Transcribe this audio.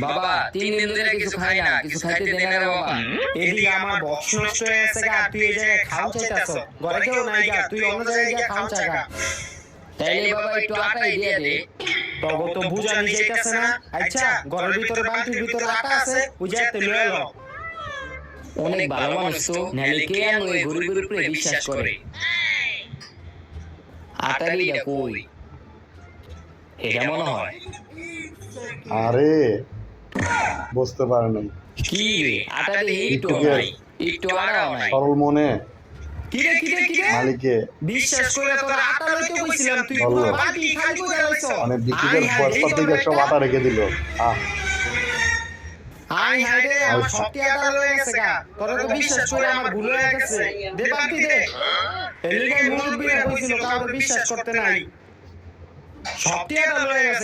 বাবা 3 দিন ধরে কিছু খাই না, কিছু খাইতে দেন না রে বাবা। এদিকে আমার বক্স নষ্ট হয়ে গেছে গা, তুই এই জায়গায় খাও চাইতাছ, ঘরে কেউ নাই গা, তুই অন্য জায়গায় গিয়ে খাও চাগা। তাইলে বাবা একটু আটাই দিয়ে দে। তবে তো বুঝানি যাইতাছে না। আচ্ছা ঘরের ভিতরে বালতির ভিতরে আটা আছে, ওই যাইতে লয়ে এলো। অনেক ভালো মানুষ তো, নাহলে কে আর ওই গরিবের উপরে বিশ্বাস করে। আটারিটা কই? এটা মনে হয়। আরে বুঝতে পারে নাই। কি রে, আটারি একটু নাই, একটু আড়াও নাই। সরল মনে কিরে কিরে কিরে মালিকে বিশ্বাস করে তোর আটা লইতে কইছিলাম, তুই বললো। পুরো বালতি খালি করে লাইছ। অনেক বিক্রিদের পয়সা থেকে সব আটা রেখে দিল। আই হাই রে, আমার সত্যি আটা লয়ে গেছে গা, তোর তো বিশ্বাস করে আমার ভুল হয়ে গেছে। দে বালতি দে। এলিগাই মুরব্বিরা কইছিল কাউকে বিশ্বাস করতে নাই, সত্যি আটা লয়ে গেছে।